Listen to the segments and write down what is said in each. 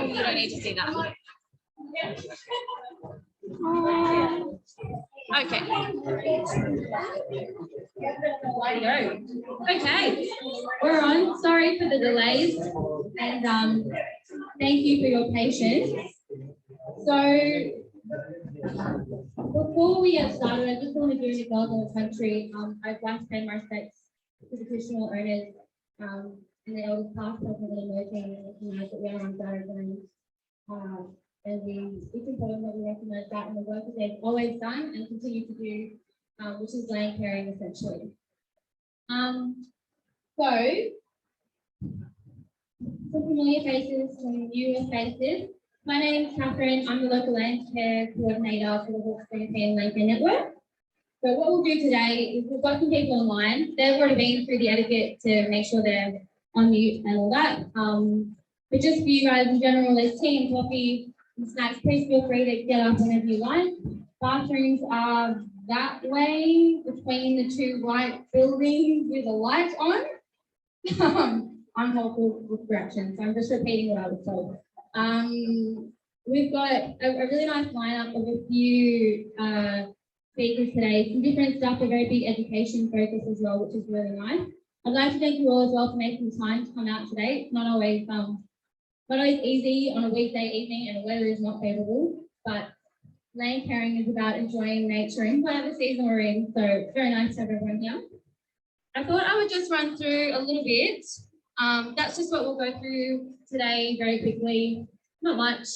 you don't need to see that. Okay. Okay, we're on. Sorry for the delays, and thank you for your patience. So, before we get started, I just want to do an acknowledgement of the country. I'd like to pay my respects to the traditional owners and the elders past, present, and emerging, and recognise that we are on Darug land. And it's important that we recognise that and the work that they've always done and continue to do, which is land caring essentially. So, some familiar faces, some newer faces. My name is Katherine. I'm the local Landcare coordinator for the Hawkesbury-Nepean Landcare Network. So what we'll do today is we've got some people online. They've already been through the etiquette to make sure they're on mute and all that. But just for you guys in general, there's tea and coffee and snacks. Please feel free to get up whenever you like. Bathrooms are that way between the two white buildings with a light on. I'm helpful with directions, so I'm just repeating what I was told. We've got a really nice lineup of a few speakers today. Some different stuff, a very big education focus as well, which is really nice. I'd like to thank you all as well for making time to come out today. It's not always easy on a weekday evening and the weather is not favourable, but land caring is about enjoying nature in whatever season we're in, so it's very nice to have everyone here. I thought I would just run through a little bit. That's just what we'll go through today very quickly, not much.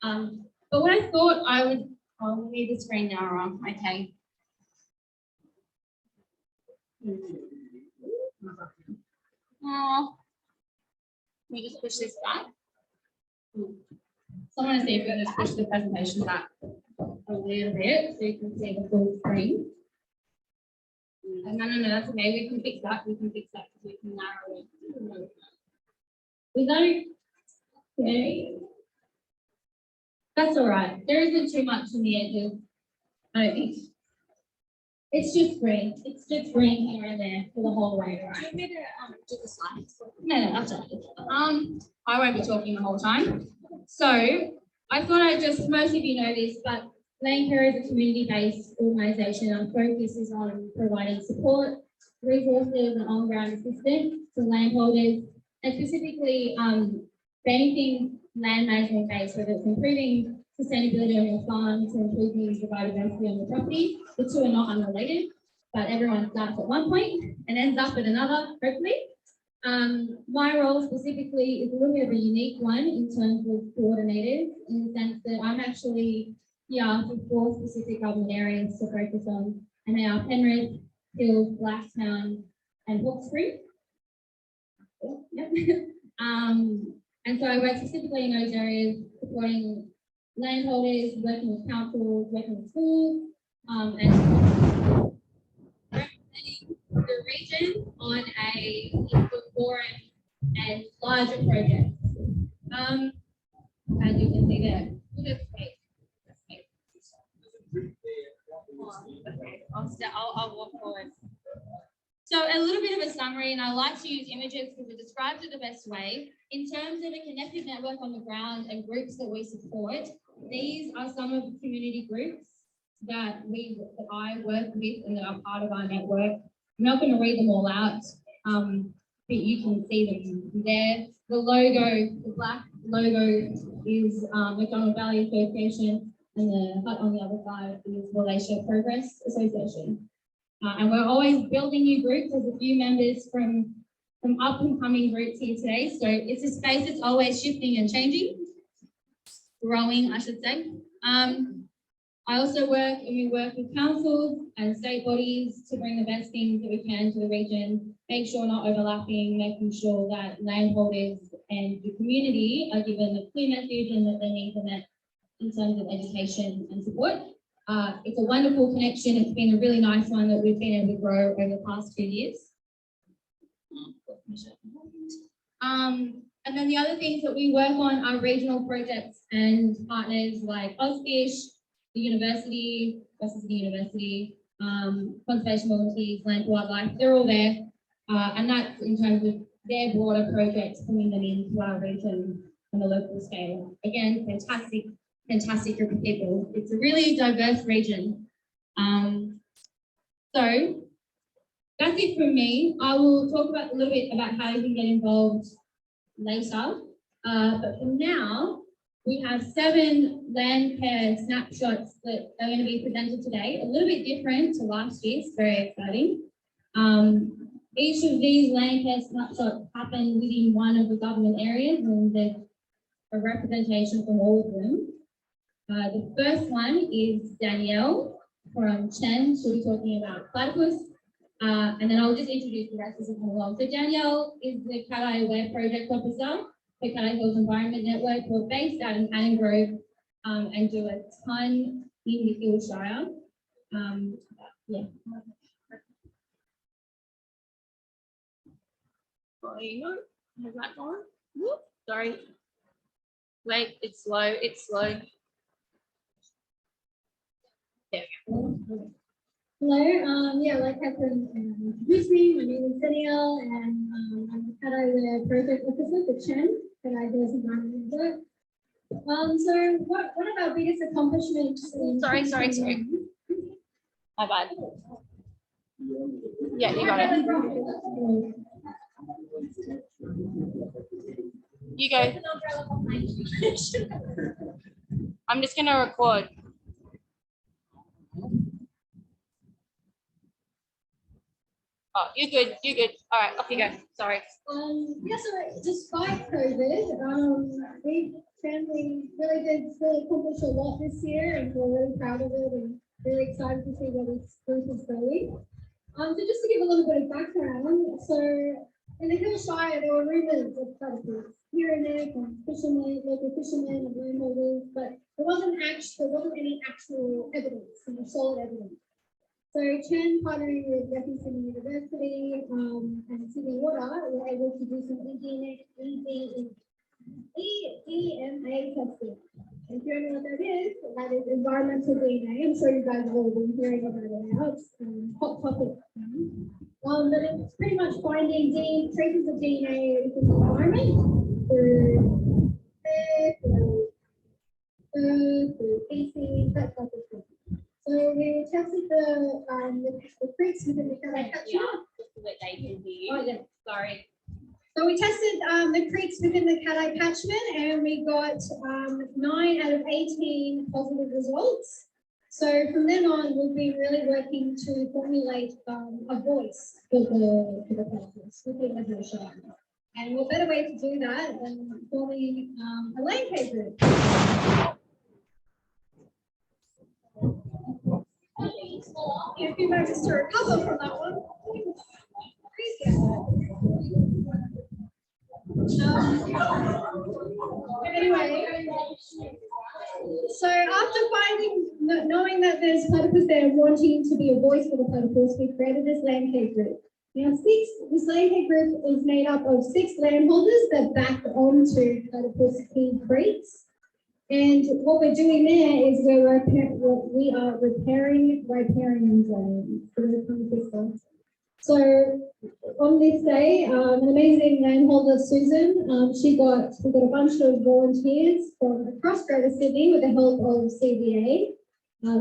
But what I thought I would, we need the screen now, okay. Oh, can we just push this back? So I want to see if we can just push the presentation back a little bit so you can see the full screen. No, that's okay. We can fix that. We can narrow it. We don't. Okay. That's all right. There isn't too much on the edges. I don't think. It's just green. It's just green here and there for the whole way, right? Do you want me to do the slides? No, that's all right. I won't be talking the whole time. So I thought I'd just, most of you know this, but Landcare is a community-based organisation. Our focus is on providing support, resources, and on-ground assistance to landholders, and specifically anything land management based, whether it's improving sustainability on your farm to improving the biodiversity on your property. The two are not unrelated, but everyone starts at one point and ends up at another, hopefully. My role specifically is a little bit of a unique one in terms of coordinators, in the sense that I'm actually here for 4 specific government areas to focus on, and they are Penrith, Hills, Blacktown, and Hawkesbury. Yep. And so I work specifically in those areas, supporting landholders, working with councils, working with schools, and representing the region on a foreign and larger project. As you can see there, look at the space. I'll walk forward. So a little bit of a summary, and I like to use images because it describes it the best way. In terms of a connected network on the ground and groups that we support, these are some of the community groups that I work with and that are part of our network. I'm not going to read them all out, but you can see them there. The logo, the black logo is McDonald Valley Association, and the hut on the other side is Malaysia Progress Association. And we're always building new groups. There's a few members from up and coming groups here today. So it's a space that's always shifting and changing, growing, I should say. I also we work with councils and state bodies to bring the best things that we can to the region, make sure not overlapping, making sure that landholders and the community are given a clear message and that their needs are met in terms of education and support. It's a wonderful connection. It's been a really nice one that we've been able to grow over the past 2 years. And then the other things that we work on are regional projects and partners like Ozfish, the university, Western University, conservation volunteers, land for wildlife, they're all there. And that's in terms of their broader projects, bringing them into our region on a local scale. Again, fantastic group of people. It's a really diverse region. So that's it from me. I will talk about a little bit about how you can get involved later. But for now, we have 7 Landcare snapshots that are going to be presented today. A little bit different to last year's, very exciting. Each of these Landcare snapshots happen within one of the government areas, and there's a representation from all of them. The first one is Danielle from CHEN. She'll be talking about Platypus. And then I'll just introduce the rest as we come along. So Danielle is the Caddies Web Project Officer for Caddies Environment Network. We're based out in Cannon Grove and do a ton in the Hillshire. Yeah. Has that gone? Whoop, sorry. Wait, it's slow, it's slow. There we go. Hello, yeah, like Katherine introduced me, my name is Danielle, and I'm the Caddies Project Officer for CHEN, Caddies Environment Network. So one of our biggest accomplishments in Sorry. My bad. Yeah, you got it. You go. I'm just gonna record. Oh, you're good. All right, off you go. Sorry. Yeah, so despite COVID, we really accomplished a lot this year, and we're really proud of it and really excited to see where this group is going. So just to give a little bit of background, so in the Hillshire, there were rumours of platypus here and there from fishermen, local fishermen and landholders, but there wasn't any actual evidence, solid evidence. So CHEN, partnering with Sydney University and Sydney Water, were able to do some EMA testing. And if you don't know what that is environmental DNA. I'm sure you guys have all been hearing about it now. It's hot topic. But it's pretty much finding traces of DNA in the environment through air, through feces, that type of thing. So we tested the creeks within the Caddies catchment. Just so that they can hear you. Oh, yeah. Sorry. So we tested the creeks within the Caddies catchment, and we got 9 out of 18 positive results. So from then on, we've been really working to formulate a voice for the platypus within the Hillshire. And what better way to do that than forming a Landcare group? A few moments to recover from that one. Anyway, so after knowing that there's platypus there wanting to be a voice for the platypus, we created this Landcare group. Now, this Landcare group is made up of 6 landholders that back onto platypus key creeks. And what we're doing there is we are repairing riparian zones for the platypus. So on this day, an amazing landholder, Susan, we got a bunch of volunteers from across Greater Sydney with the help of CVA,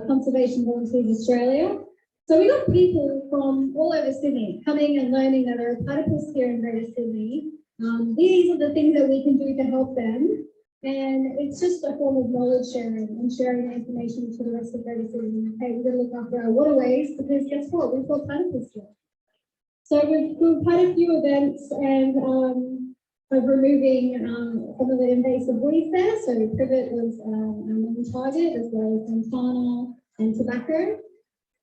Conservation Volunteers Australia. So we got people from all over Sydney coming and learning that there are platypus here in Greater Sydney. These are the things that we can do to help them. And it's just a form of knowledge sharing and sharing the information to the rest of Greater Sydney. Hey, we've got to look after our waterways because guess what? We've got platypus here. So we've had a few events and of removing some of the invasive weeds there. So privet was our main target, as well as montana and tobacco.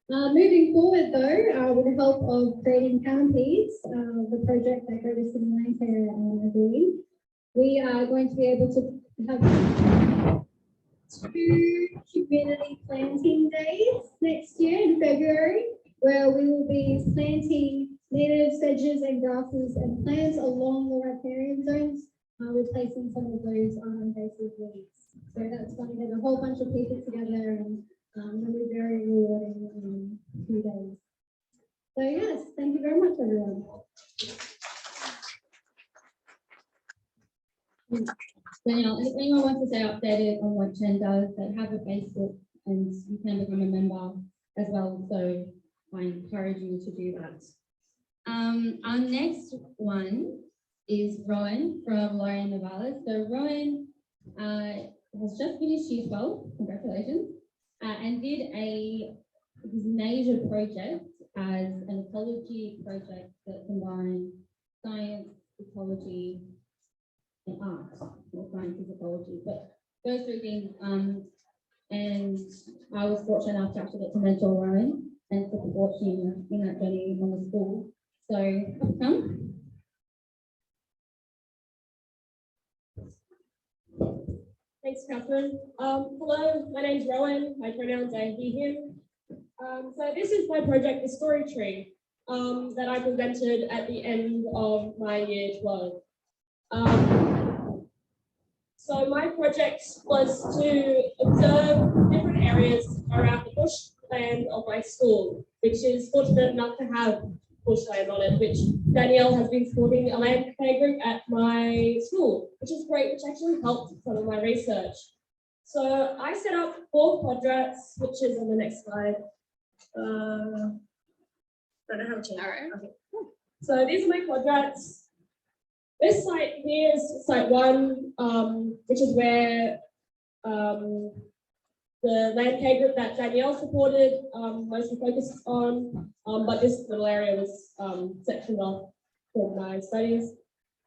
Moving forward though, with the help of creating canopies, the project that Greater Sydney Landcare are doing, we are going to be able to have 2 community planting days next year in February, where we will be planting native sedges and grasses and plants along the riparian zones, replacing some of those invasive weeds. So that's going to get a whole bunch of people together and it'll be very rewarding 2 days. So yes, thank you very much, everyone. Danielle, if anyone wants to stay updated on what CHEN does, they have a Facebook and you can become a member as well. So I encourage you to do that. Our next one is Rowan from Lorien, Novalis. So Rowan has just finished year 12, congratulations, and did his major project as an ecology project that combined science, ecology, and art, or science is ecology, but those three things. And I was fortunate enough to actually get to mentor Rowan and support him in that journey on the school. So, come. Thanks, Katherine. Hello, my name's Rowan. My pronouns are he, him. So this is my project, the Story Tree, that I presented at the end of my year 12. So my project was to observe different areas around the bushland of my school, which is fortunate enough to have bushland on it, which Danielle has been supporting a Landcare group at my school, which is great, which actually helped some of my research. So I set up 4 quadrats, which is on the next slide. Don't know how to change. Okay. So these are my quadrats. This site here is site 1, which is where the Landcare group that Danielle supported mostly focused on, but this little area was sectioned off from my studies.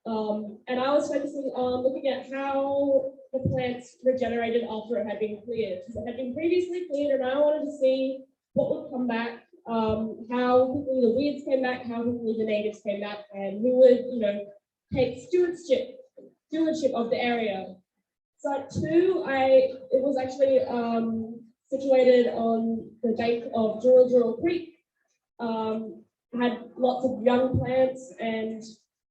And I was focusing on looking at how the plants regenerated after it had been cleared. So it had been previously cleared, and I wanted to see what would come back, how quickly the weeds came back, how quickly the natives came back, and who would, take stewardship of the area. Site 2, it was actually situated on the bank of Jurrell Creek. Had lots of young plants, and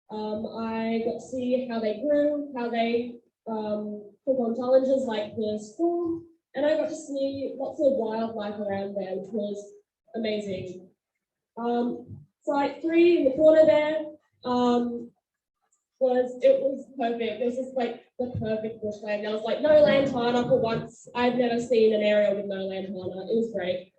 I got to see how they grew, how they took on challenges like the storm, and I got to see lots of wildlife around there, which was amazing. Site 3 in the corner there was perfect. It was just like the perfect bushland. There was like no lantana for once. I've never seen an area with no lantana. It was great.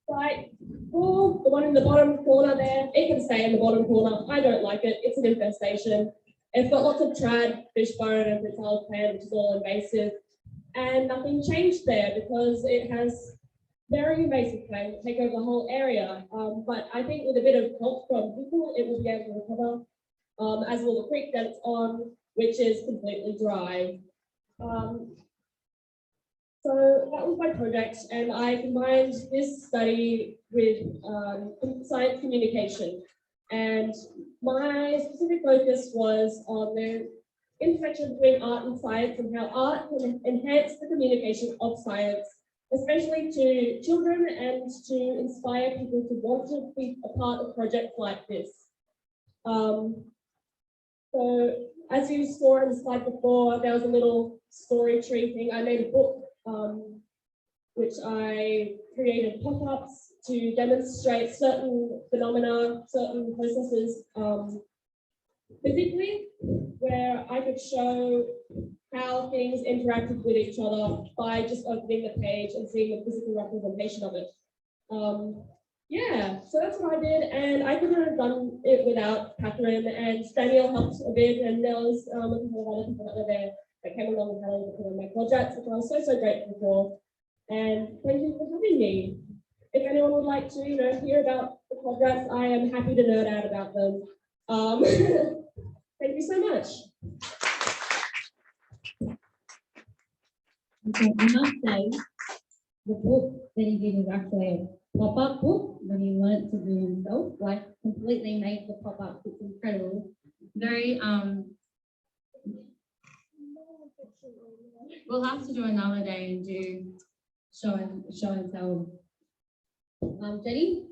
Site 4, the one in the bottom corner there, it can stay in the bottom corner. I don't like it. It's an infestation. It's got lots of trad, fishbone, and fertile plant, which is all invasive. And nothing changed there because it has very invasive plants that take over the whole area. But I think with a bit of help from people, it will be able to recover, as will the creek that it's on, which is completely dry. So that was my project, and I combined this study with science communication. And my specific focus was on the intersection between art and science, and how art can enhance the communication of science, especially to children, and to inspire people to want to be a part of projects like this. So as you saw in the slide before, there was a little story tree thing. I made a book, which I created pop-ups to demonstrate certain phenomena, certain processes physically, where I could show how things interacted with each other by just opening the page and seeing the physical representation of it. Yeah, so that's what I did, and I couldn't have done it without Katherine, and Danielle helped a bit, and there was a couple of other people that were there that came along and helped with my projects, which I was so grateful for. And thank you for having me. If anyone would like to, hear about the projects, I am happy to nerd out about them. Thank you so much. Okay, I must say, the book that he did was actually a pop-up book that he learned to do himself, like completely made the pop-up. It's incredible. Very, we'll have to do another day and do show and tell. Jenny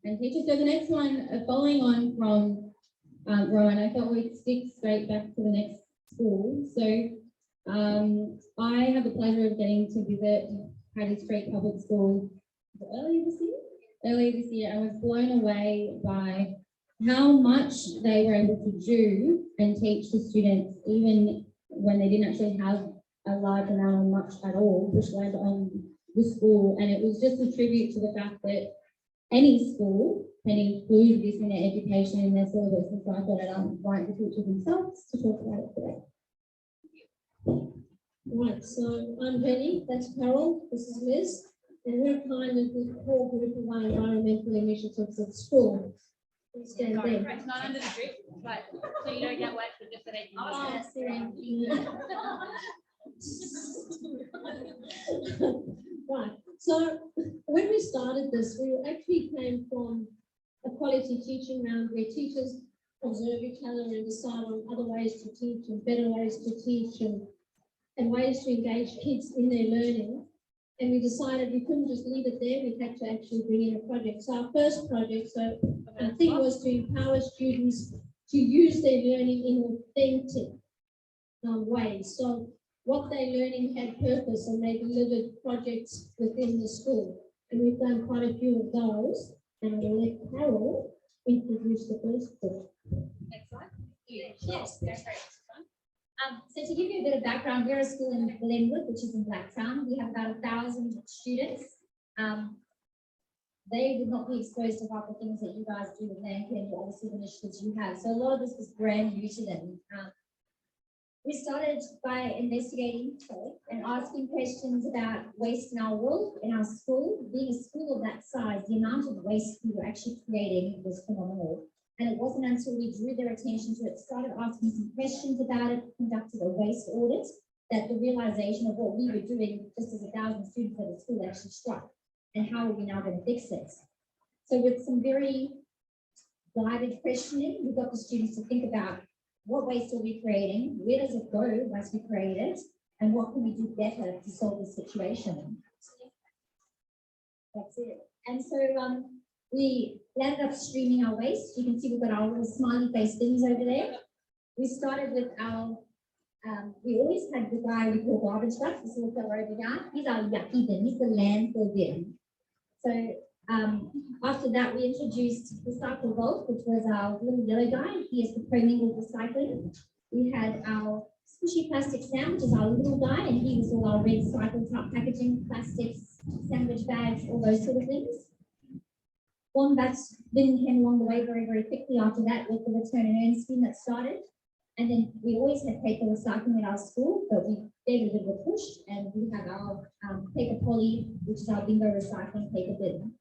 and teacher. So the next one, following on from Rowan, I thought we'd stick straight back to the next school. So I had the pleasure of getting to visit Caddies Public School earlier this year. I was blown away by how much they were able to do and teach the students, even when they didn't actually have a large amount of much at all, Bushland on the school. And it was just a tribute to the fact that any school can include this in their education and their syllabus. And so I thought I'd invite the teachers themselves to talk about it today. Right, so I'm Jenny, that's Carol, this is Liz, and we're kind of the core group of our environmental initiatives at school. Please stand Sorry, there. it's not under the drip, but so you don't get wet for just an 18 months. Right, so when we started this, we actually came from a quality teaching round where teachers observe each other and decide on other ways to teach and better ways to teach and ways to engage kids in their learning. And we decided we couldn't just leave it there, we had to actually bring in a project. So our first project, I think, was to empower students to use their learning in authentic ways. So what they're learning had purpose and they delivered projects within the school. And we've done quite a few of those. And I'll let Carol introduce the first one. Next slide. Yes. So to give you a bit of background, we're a school in Glenwood, which is in Blacktown. We have about 1,000 students. They would not be exposed to half the things that you guys do with Landcare and all the initiatives you have. So a lot of this was brand new to them. We started by investigating and asking questions about waste in our world, in our school. Being a school of that size, the amount of waste we were actually creating was phenomenal. And it wasn't until we drew their attention to it, started asking some questions about it, conducted a waste audit, that the realization of what we were doing just as 1,000 students at the school actually struck. And how are we now going to fix it? So with some very guided questioning, we got the students to think about what waste are we creating, where does it go once we create it, and what can we do better to solve the situation. That's it. And so we landed up streaming our waste. You can see we've got our little smiley face things over there. We started with our, we always had the guy we call garbage truck, this little fella over there. He's our yucky bin, he's the landfill bin. So after that, we introduced Recycle Vault, which was our little yellow guy. He is the commingled recycling. We had our squishy plastic Sam, which is our little guy, and he was all our red cycle type packaging, plastics, sandwich bags, all those sort of things. Wombats bin came along the way very, very quickly after that with the return and earn scheme that started. And then we always had paper recycling at our school, but we gave it a bit of a push, and we have our paper poly, which is our bingo recycling paper bin.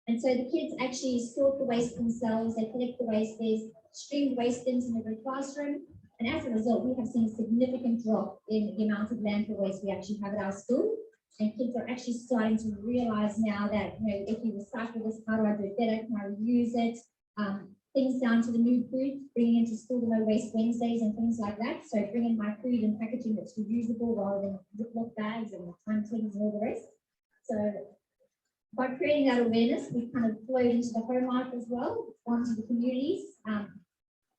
And so the kids actually sort the waste themselves, they collect the waste, there's streamed waste bins in every classroom. And as a result, we have seen a significant drop in the amount of landfill waste we actually have at our school. And kids are actually starting to realize now that, you know, if you recycle this, how do I do it better? Can I reuse it? Things down to the new food, bringing into school the no waste Wednesdays and things like that. So bringing my food and packaging that's reusable rather than Ziploc bags and time things and all the rest. So by creating that awareness, we kind of flowed into the home life as well, onto the communities. Then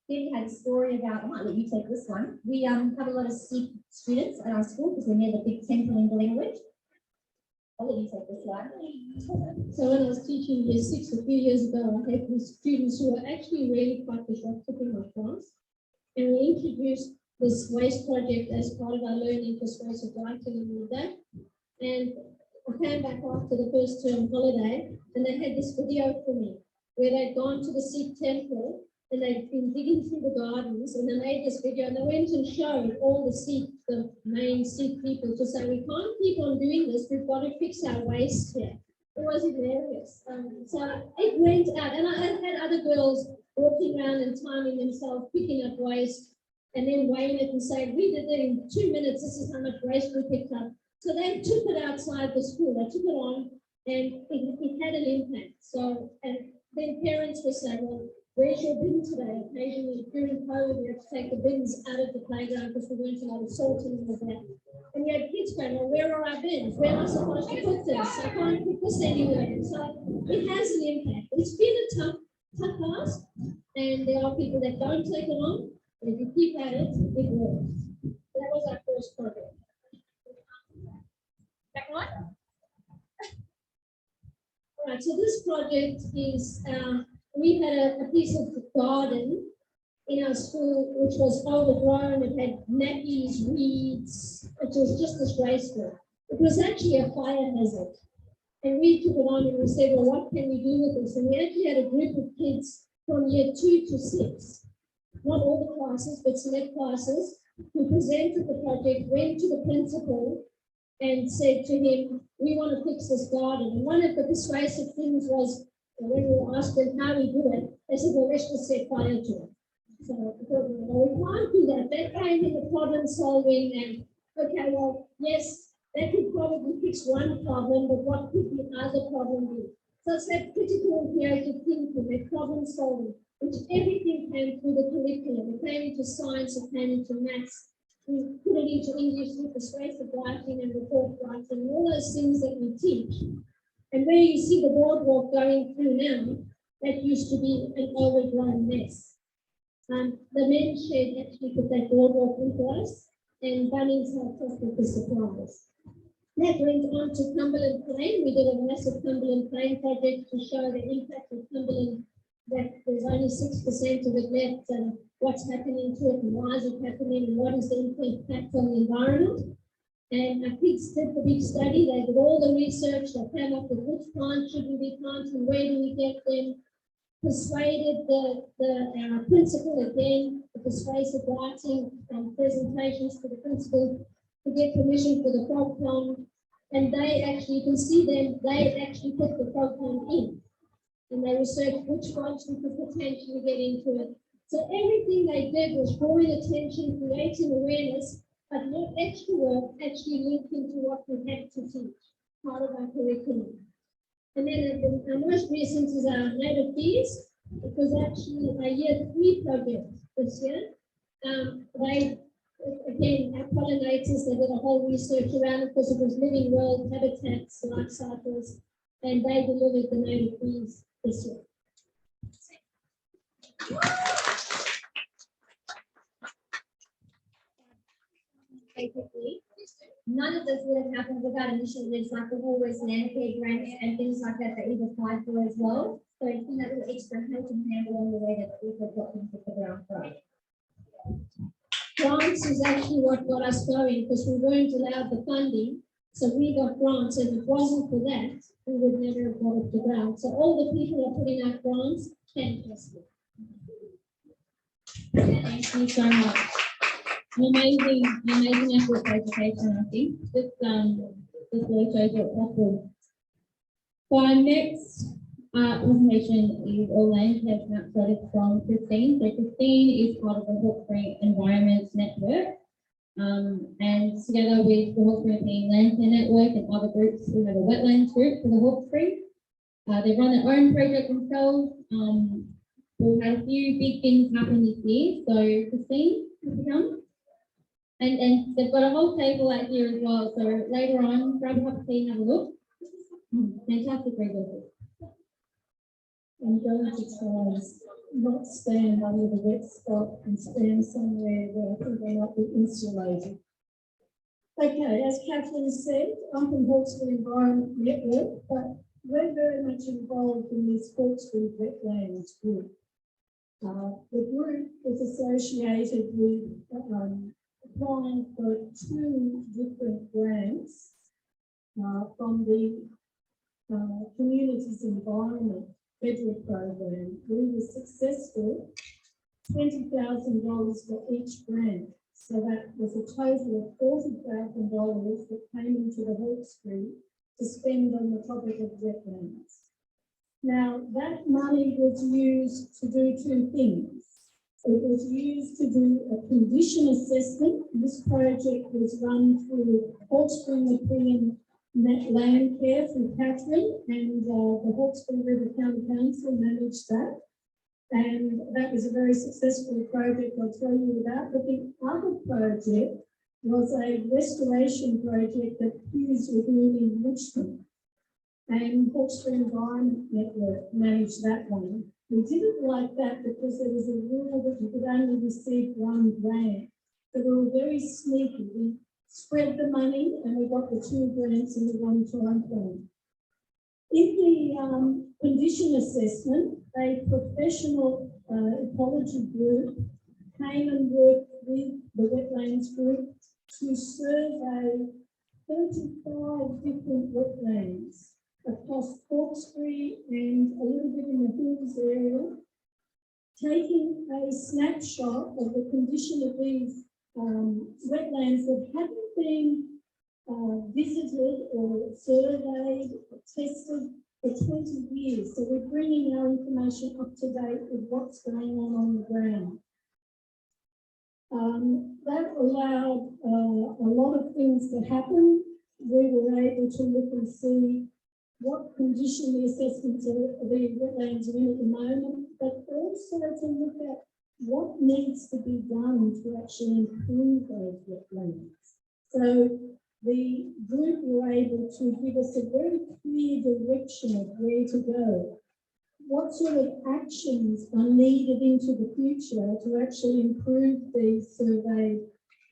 we had a story about, I might let you take this one. We have a lot of Sikh students at our school because we're near the big temple in Glenwood. I'll let you take this one. So when I was teaching year 6 a few years ago, I had these students who were actually really quite disruptive in my class. And we introduced this waste project as part of our learning persuasive writing and all that. And I came back after the first term holiday and they had this video for me where they'd gone to the Sikh temple and they'd been digging through the gardens and they made this video and they went and showed all the main Sikh people to say, we can't keep on doing this, we've got to fix our waste here. It was hilarious. So it went out and I had other girls walking around and timing themselves, picking up waste and then weighing it and saying, we did it in 2 minutes, this is how much waste we picked up. So they took it outside the school, they took it on and it had an impact. So, and then parents were saying, well, where's your bin today? Occasionally during COVID, we had to take the bins out of the playground because we weren't allowed to sort in the back. And we had kids going, well, where are our bins? Where am I supposed to put this? I can't put this anywhere. So it has an impact. It's been a tough task, and there are people that don't take it on, but if you keep at it, it works. That was our first project. Second one? All right, so this project is we had a piece of garden in our school which was overgrown. It had nappies, weeds. It was just disgraceful. It was actually a fire hazard. And we took it on and we said, well, what can we do with this? And we actually had a group of kids from year 2 to 6, not all the classes, but select classes, who presented the project, went to the principal and said to him, we want to fix this garden. And one of the persuasive things was, when we asked them how we do it, they said, well, let's just set fire to it. So we thought, well, we can't do that. That came in the problem solving and, okay, well, yes, that could probably fix one problem, but what could the other problem be? So it's that critical and creative thinking, that problem solving, which everything came through the curriculum. It came into science, it came into maths. We put it into English with persuasive writing and report writing, all those things that we teach. And where you see the boardwalk going through now, that used to be an overgrown mess. The men's shed actually put that boardwalk in place, and Bunnings helped us with the supplies. That went on to Cumberland Plain. We did a massive Cumberland Plain project to show the impact of Cumberland, that there's only 6% of it left, and what's happening to it, and why is it happening, and what is the impact on the environment. And our kids did the big study. They did all the research. They came up with which plants should we be planting, where do we get them, persuaded our principal again, the persuasive writing and presentations to the principal to get permission for the frog pond. And they actually, you can see them, they actually put the frog pond in. And they researched which frogs we could potentially get into it. So everything they did was drawing attention, creating awareness, but not extra work actually linked into what we had to teach, part of our curriculum. And then the most recent is our native bees. It was actually a year 3 project this year. They, again, our pollinators, they did a whole research around it because it was living world habitats, life cycles, and they delivered the native bees this year. Basically, none of this would have happened without initiatives like the Woolworths Landcare grants and things like that that we've applied for as well. So it's been a little extra helping hand along the way that we've got into the ground for. Grants is actually what got us going because we weren't allowed the funding. So we got grants, and if it wasn't for that, we would never have got off the ground. So all the people are putting out grants, fantastic. Thank you so much. An amazing effort for education, I think. This really shows what's possible. So our next presentation is Our Landcare Snapshot. It's from Christine. So Christine is part of the Hawkesbury Environment Network. And together with the Hawkesbury-Nepean Landcare Network and other groups, we have a wetlands group for the Hawkesbury. They run their own project themselves. We've had a few big things happen this year. So Christine, would you come? And they've got a whole table out here as well. So later on, grab a cup of tea and have a look. Fantastic resources. I'm going to try and not stand under the wet spot and stand somewhere where I think they might be insulated. Okay, as Katherine said, I'm from Hawkesbury Environment Network, but we're very much involved in this Hawkesbury Wetlands group. The group is associated with applying for 2 different grants from the Communities Environment Federal Program. We were successful, $20,000 for each grant. So that was a total of $40,000 that came into the Hawkesbury to spend on the topic of wetlands. Now, that money was used to do 2 things. It was used to do a condition assessment. This project was run through Hawkesbury-Nepean Landcare through Katherine, and the Hawkesbury River County Council managed that. And that was a very successful project I'll tell you about. But the other project was a restoration project that Hughes were doing in Richmond. And Hawkesbury Environment Network managed that one. We didn't like that because there was a rule that you could only receive 1 grant. So we were very sneaky. We spread the money and we got the 2 grants in the one time frame. In the condition assessment, a professional ecology group came and worked with the wetlands group to survey 35 different wetlands across Hawkesbury and a little bit in the hills area, taking a snapshot of the condition of these wetlands that hadn't been visited or surveyed or tested for 20 years. So we're bringing our information up to date with what's going on the ground. That allowed a lot of things to happen. We were able to look and see what condition the assessments of the wetlands are in at the moment, but also to look at what needs to be done to actually improve those wetlands. So the group were able to give us a very clear direction of where to go. What sort of actions are needed into the future to actually improve these surveyed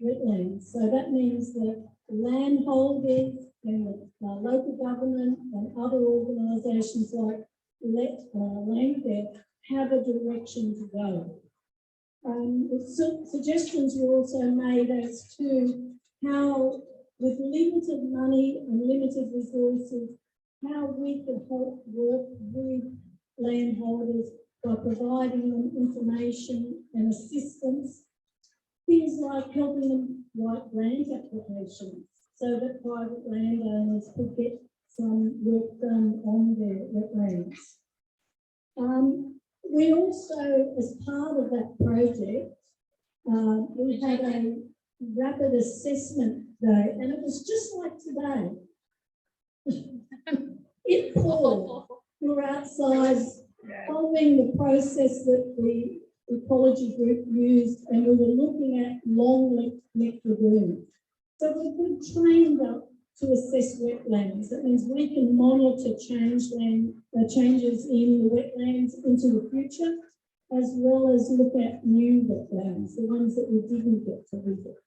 wetlands? So that means that landholders and the local government and other organisations like Landcare have a direction to go. Suggestions were also made as to how, with limited money and limited resources, how we could help work with landholders by providing them information and assistance. Things like helping them write grant applications so that private landowners could get some work done on their wetlands. We also, as part of that project, we had a rapid assessment day, and it was just like today. It poured. We were outside following the process that the ecology group used, and we were looking at long-necked lagoons. So we've been trained up to assess wetlands. That means we can monitor changes in the wetlands into the future, as well as look at new wetlands, the ones that we didn't get to visit.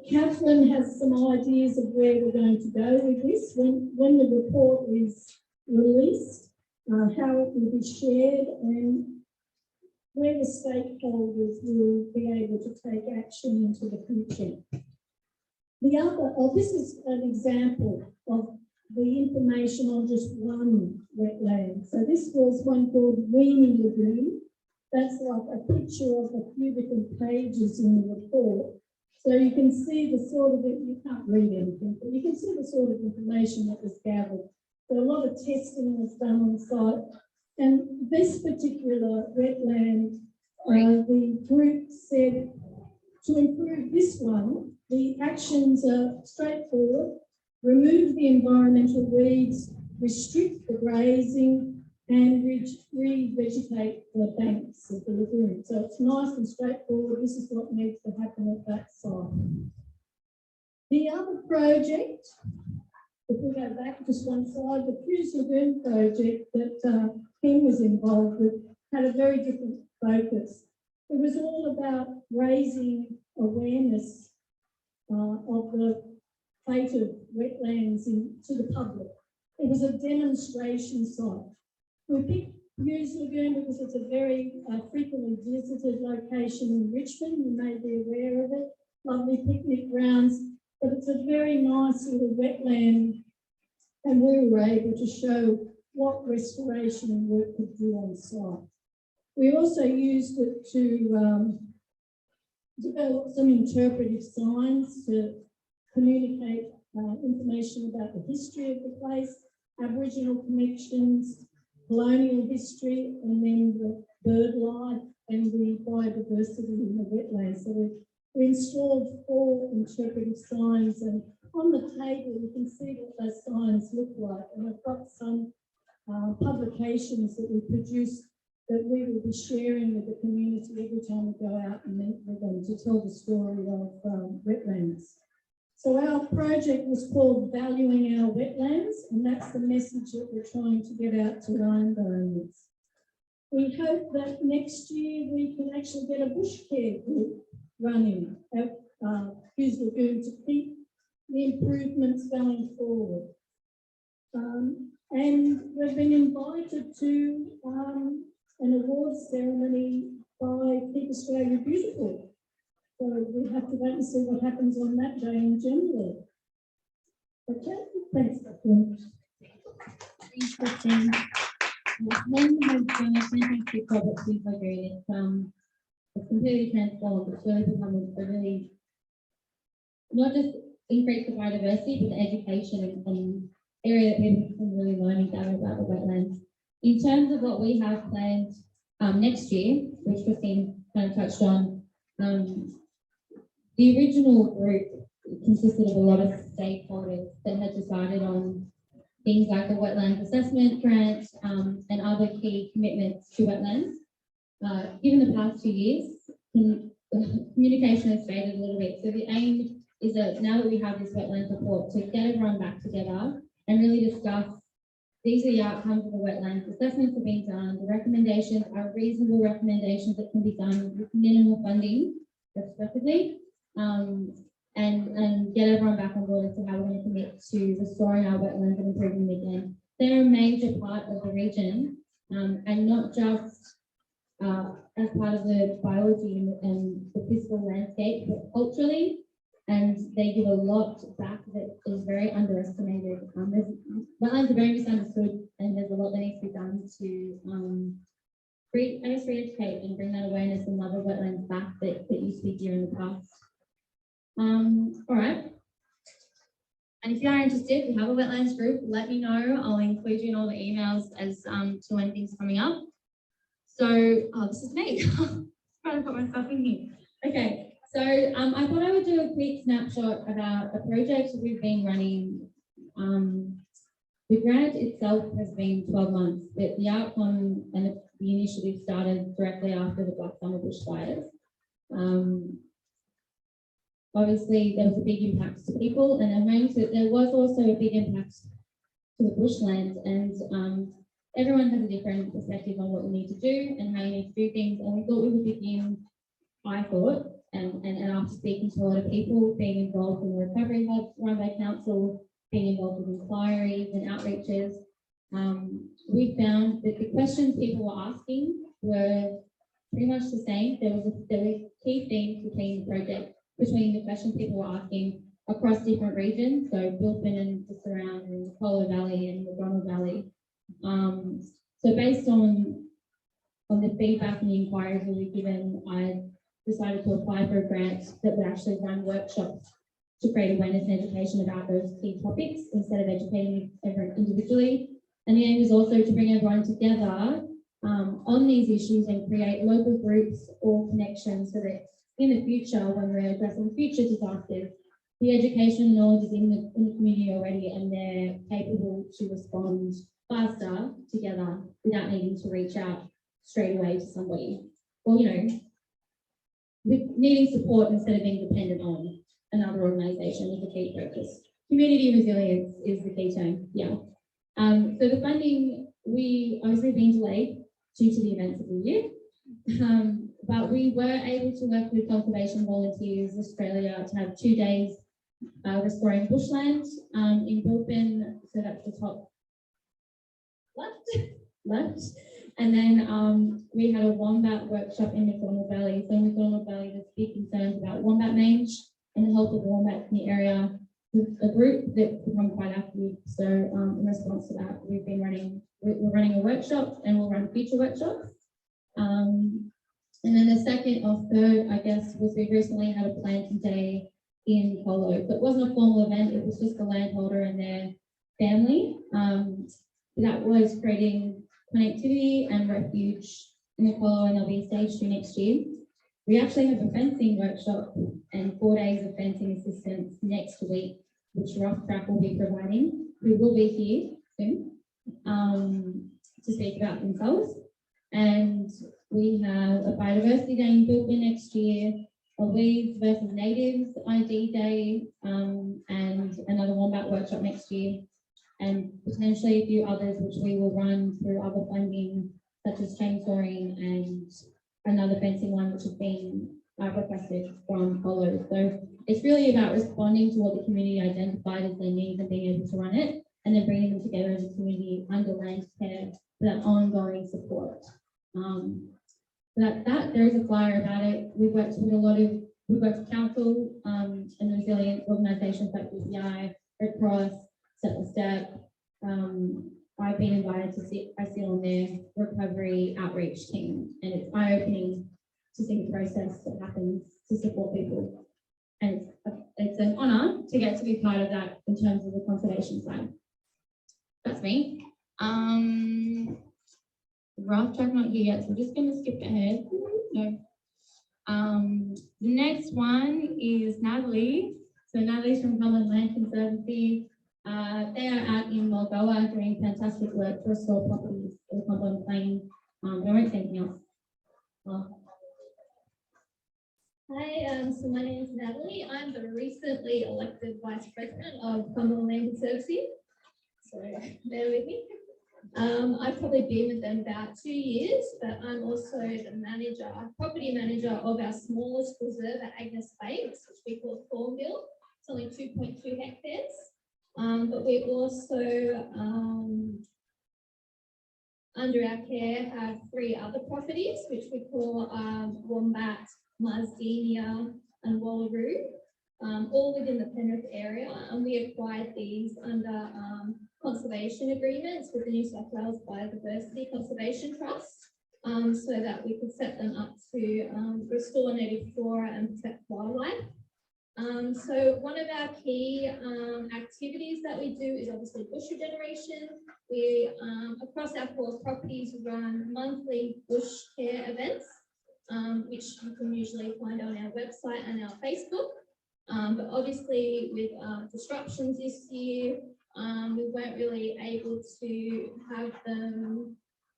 Katherine has some ideas of where we're going to go with this. When the report is released, how it will be shared, and where the stakeholders will be able to take action into the future. This is an example of the information on just one wetland. So this was one called Weenie Lagoon. That's like a picture of a few different pages in the report. So you can see the sort of, you can't read anything, but you can see the sort of information that was gathered. So a lot of testing was done on site. And this particular wetland, the group said to improve this one, the actions are straightforward: remove the environmental weeds, restrict the grazing, and revegetate the banks of the lagoon. So it's nice and straightforward. This is what needs to happen at that site. The other project, if we go back just one slide, the Hughes Lagoon project that Ken was involved with had a very different focus. It was all about raising awareness of the fate of wetlands to the public. It was a demonstration site. We picked Hughes Lagoon because it's a very frequently visited location in Richmond. You may be aware of it. Lovely picnic grounds, but it's a very nice little wetland, and we were able to show what restoration and work could do on site. We also used it to develop some interpretive signs to communicate information about the history of the place, Aboriginal connections, colonial history, and then the bird life and the biodiversity in the wetlands. So we installed 4 interpretive signs, and on the table you can see what those signs look like. And I've got some publications that we produced that we will be sharing with the community every time we go out and meet with them to tell the story of wetlands. So our project was called Valuing Our Wetlands, and that's the message that we're trying to get out to landowners. We hope that next year we can actually get a bush care group running at Hughes Lagoon to keep the improvements going forward. And we've been invited to an awards ceremony by Keep Australia Beautiful. So we have to wait and see what happens on that day in January. Okay, thanks, Katherine. Thanks, Christine. One has been a fantastic project since I joined. It's completely transformed. It's really become a really, not just increase the biodiversity, but the education and area that people can really learn and gather about the wetlands. In terms of what we have planned next year, which Christine kind of touched on, the original group consisted of a lot of stakeholders that had decided on things like the wetlands assessment grant and other key commitments to wetlands. Given the past 2 years, communication has faded a little bit. So the aim is that now that we have this wetlands report, to get everyone back together and really discuss these are the outcomes of the wetlands assessments have been done. The recommendations are reasonable recommendations that can be done with minimal funding, respectively, and get everyone back on board as to how we're going to commit to restoring our wetlands and improving them again. They're a major part of the region, and not just as part of the biology and the physical landscape, but culturally. And they give a lot back that is very underestimated. Wetlands are very misunderstood, and there's a lot that needs to be done to re-educate and bring that awareness and love of wetlands back that used to be here in the past. All right. And if you are interested, we have a wetlands group, let me know. I'll include you in all the emails as to when things are coming up. So, this is me. Trying to put myself in here. Okay. So I thought I would do a quick snapshot about a project we've been running. The grant itself has been 12 months, but the outcome and the initiative started directly after the Black Summer bushfires. Obviously, there was a big impact to people, and there was also a big impact to the bushland, and everyone has a different perspective on what you need to do and how you need to do things, and we thought we would begin, I thought, and after speaking to a lot of people, being involved in the recovery hubs run by council, being involved with inquiries and outreaches, we found that the questions people were asking were pretty much the same. There were key themes between the project, between the questions people were asking across different regions, so Bushland and the surrounding, the Polo Valley and the Ronald Valley. So based on the feedback and the inquiries we were given, I decided to apply for a grant that would actually run workshops to create awareness and education about those key topics instead of educating everyone individually. And the aim is also to bring everyone together on these issues and create local groups or connections so that in the future, when we're addressing future disasters, the education and knowledge is in the community already, and they're capable to respond faster together without needing to reach out straight away to somebody. Or, with needing support instead of being dependent on another organisation is the key focus. Community resilience is the key term, yeah. So the funding, we obviously been delayed due to the events of the year, but we were able to work with Conservation Volunteers Australia to have 2 days restoring bushland in Bushland, so that's the top left. And then we had a wombat workshop in McDonald Valley. So in McDonald Valley, there's big concerns about wombat mange and the health of wombats in the area. A group that's become quite active. So in response to that, we're running a workshop, and we'll run future workshops. And then the second or third, I guess, was we recently had a planting day in Polo. So it wasn't a formal event, it was just the landholder and their family. That was creating connectivity and refuge in the Polo, and there'll be stage 2 next year. We actually have a fencing workshop and 4 days of fencing assistance next week, which Rough Track will be providing. We will be here soon to speak about themselves. And we have a biodiversity day in Bushland next year, a weeds versus natives ID day, and another wombat workshop next year, and potentially a few others which we will run through other funding, such as chainsawing and another fencing one which has been requested from Polo. So it's really about responding to what the community identified as their needs and being able to run it, and then bringing them together as a community under Landcare for that ongoing support. There is a flyer about it. We've worked with council and resilient organisations like BCI, Red Cross, Set the Step. I've been invited to sit on their recovery outreach team, and it's eye-opening to see the process that happens to support people. And it's an honour to get to be part of that in terms of the conservation side. That's me. Rough track not here yet, so we're just going to skip ahead. No. The next one is Natalie. So Natalie's from Cumberland Land Conservancy. They are out in Mulgoa doing fantastic work to restore properties in the Cumberland Plain. I won't say anything else. Hi, so my name is Natalie. I'm the recently elected Vice President of Cumberland Land Conservancy. So bear with me. I've probably been with them about 2 years, but I'm also the property manager of our smallest reserve at Agnes Banks, which we call Thornville. It's only 2.2 hectares. But we also, under our care, have 3 other properties, which we call Wombat, Marsdenia, and Wallaroo, all within the Penrith area. And we acquired these under conservation agreements with the New South Wales Biodiversity Conservation Trust, so that we could set them up to restore native flora and protect wildlife. So one of our key activities that we do is obviously bush regeneration. We, across our 4 properties, run monthly bush care events, which you can usually find on our website and our Facebook. But obviously with disruptions this year, we weren't really able to have them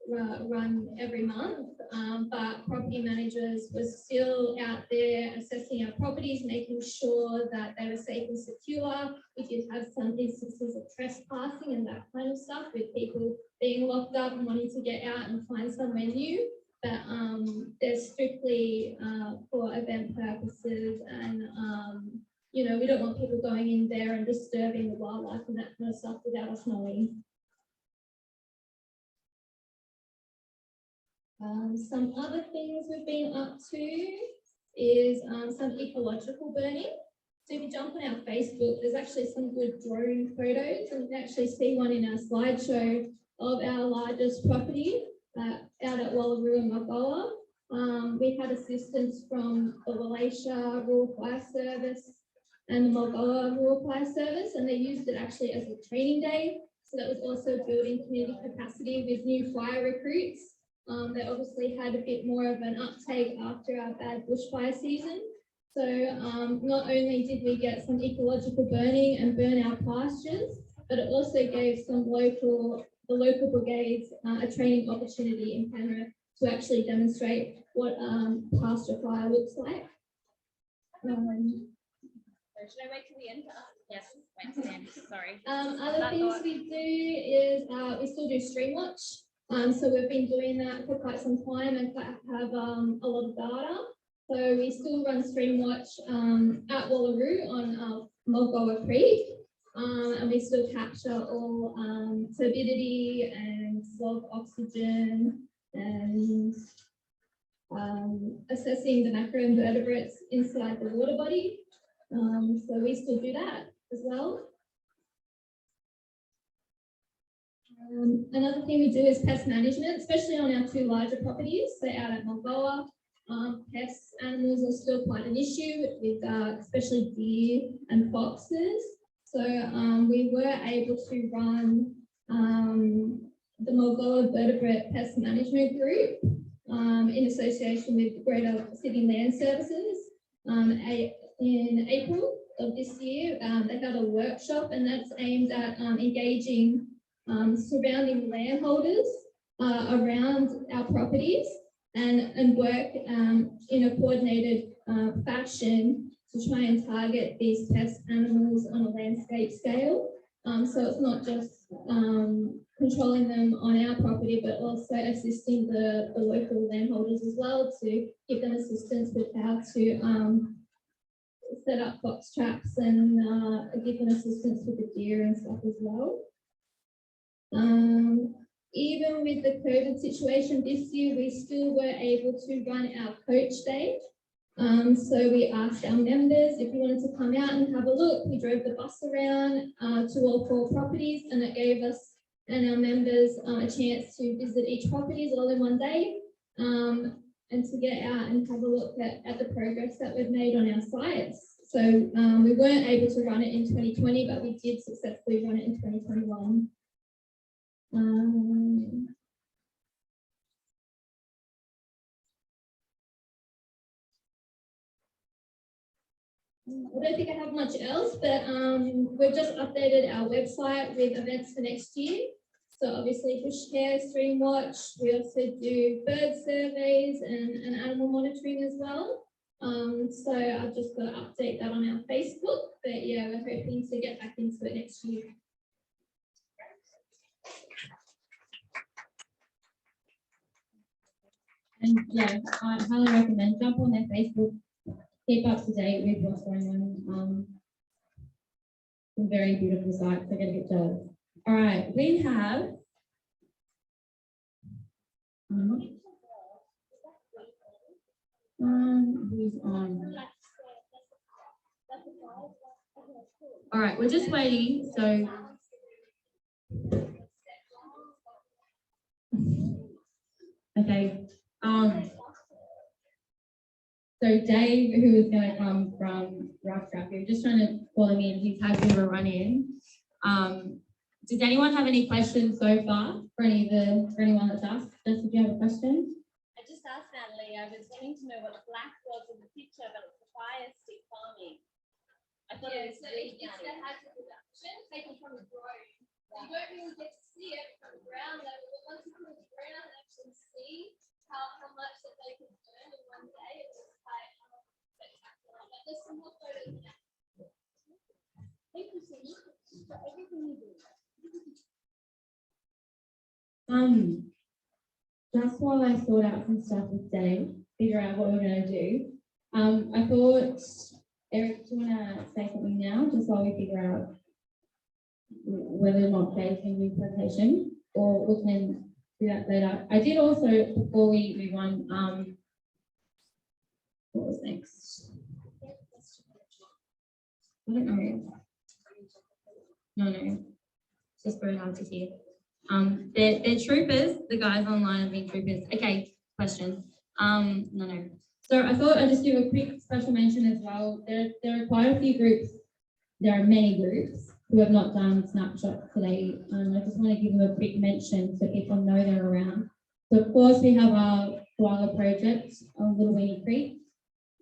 run every month, but property managers were still out there assessing our properties, making sure that they were safe and secure. We did have some instances of trespassing and that kind of stuff, with people being locked up and wanting to get out and find somewhere new. But they're strictly for event purposes, and you know, we don't want people going in there and disturbing the wildlife and that kind of stuff without us knowing. Some other things we've been up to is some ecological burning. So if you jump on our Facebook, there's actually some good drone photos, and you can actually see one in our slideshow of our largest property out at Wallaroo and Mulgoa. We had assistance from the Wallachia Rural Fire Service and the Mulgoa Rural Fire Service, and they used it actually as a training day. So that was also building community capacity with new fire recruits. They obviously had a bit more of an uptake after our bad bushfire season. So not only did we get some ecological burning and burn our pastures, but it also gave the local brigades a training opportunity in Penrith to actually demonstrate what pasture fire looks like. Should I wait till the end? Yes, wait till the end. Sorry. Other things we do is we still do stream watch. So we've been doing that for quite some time and have a lot of data. So we still run stream watch at Wallaroo on Mulgoa Creek, and we still capture all turbidity and salt oxygen and assessing the macroinvertebrates inside the water body. So we still do that as well. Another thing we do is pest management, especially on our 2 larger properties. So out at Mulgoa, pests, animals are still quite an issue with especially deer and foxes. So we were able to run the Mulgoa Vertebrate Pest Management Group in association with Greater Sydney Land Services. In April of this year, they had a workshop, and that's aimed at engaging surrounding landholders around our properties and work in a coordinated fashion to try and target these pest animals on a landscape scale. So it's not just controlling them on our property, but also assisting the local landholders as well, to give them assistance with how to set up fox traps and give them assistance with the deer and stuff as well. Even with the COVID situation this year, we still were able to run our coach day. So we asked our members if you wanted to come out and have a look. We drove the bus around to all 4 properties, and it gave us and our members a chance to visit each properties all in one day, and to get out and have a look at the progress that we've made on our sites. So we weren't able to run it in 2020, but we did successfully run it in 2021. I don't think I have much else, but we've just updated our website with events for next year. So obviously bush care, stream watch. We also do bird surveys and animal monitoring as well. So I've just got to update that on our Facebook. But yeah, we're hoping to get back into it next year. And yeah, I highly recommend jump on their Facebook, keep up to date with what's going on. Some very beautiful sites. I get a bit jealous. All right, we have who's on? All right, we're just waiting. So okay. So Dave, who is going to come from Rough Draft, we're just trying to call him in. He's had a bit of a run in. Does anyone have any questions so far for anyone that's asked? Jess, did you have a question? I just asked Natalie, I was wanting to know what black was in the picture, but it's the fire stick farming. I thought it was really it's the hazard reduction taken from the drone. You don't really get to see it from the ground level, but once you put it on the ground and actually see how much that they can burn in one day, it's quite spectacular. But there's some more photos now. Thank you so much for everything you do. Just while I sort out some stuff with Dave, figure out what we're going to do, I thought, Eric, do you want to say something now, just while we figure out whether or not Dave can use location, or we can do that later. I did also, before we move on, what was next? I don't know. No, it's just very hard to hear. They're troopers. The guys online have been troopers. Okay, questions. No. So I thought I'd just give a quick special mention as well. There are quite a few groups. There are many groups who have not done snapshots today. I just want to give them a quick mention so people know they're around. So of course we have our koala project on Little Weenie Creek.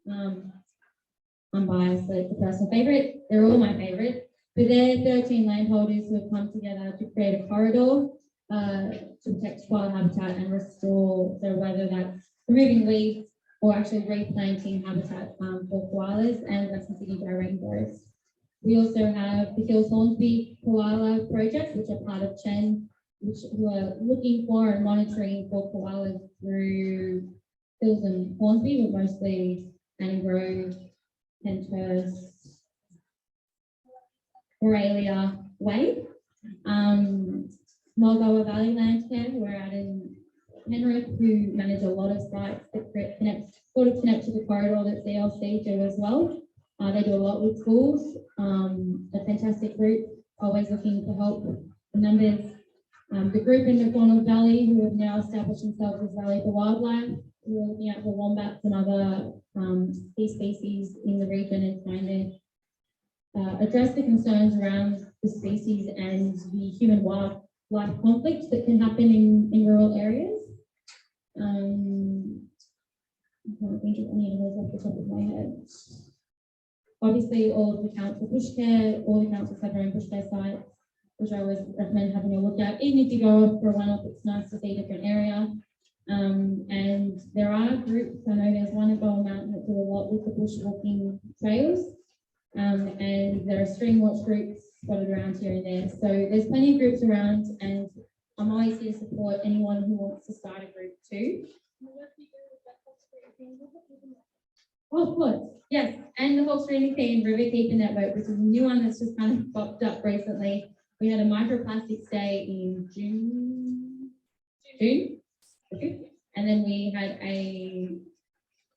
I'm biased, but it's a personal favourite. They're all my favourite. But they're 13 landholders who have come together to create a corridor to protect koala habitat and restore, so whether that's removing weeds or actually replanting habitat for koalas and Western Sydney grey rainbows. We also have the Hills Hornsby Koala Project, which are part of CHEN, who are looking for and monitoring for koalas through Hills and Hornsby, but mostly Annie Grove, Penthurst, Aurelia Way. Mulgoa Valley Landcare, who are out in Penrith, who manage a lot of sites that connect to the corridor that CLC do as well. They do a lot with schools. A fantastic group, always looking to help the members. The group in McDonald Valley, who have now established themselves as Valley for Wildlife, who are looking out for wombats and other key species in the region and trying to address the concerns around the species and the human wildlife conflicts that can happen in rural areas. I can't think of any of those off the top of my head. Obviously, all of the council bush care, all the councils have their own bush care sites, which I always recommend having a look at. Even if you go for a one-off, it's nice to see a different area. And there are groups, I know there's one at Bowl Mountain that do a lot with the bushwalking trails. And there are stream watch groups spotted around here and there. So there's plenty of groups around, and I'm always here to support anyone who wants to start a group too. Oh, of course, yes. And the Hawkesbury-Nepean Riverkeeper Network, which is a new one that's just kind of popped up recently. We had a microplastics day in June, okay. And then we had a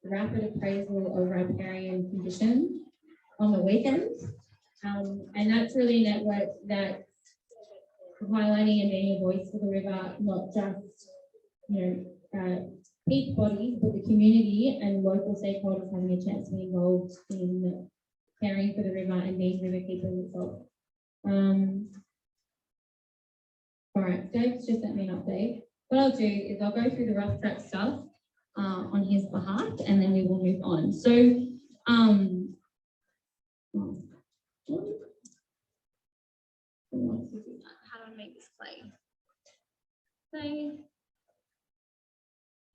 rapid appraisal of riparian conditions on the weekend. And that's really a network that's highlighting and being a voice for the river, not just, peak bodies, but the community and local stakeholders having a chance to be involved in caring for the river and being riverkeepers itself. All right, Dave's just sent me an update. What I'll do is I'll go through the rough track stuff on his behalf, and then we will move on. So, how do I make this play? Play.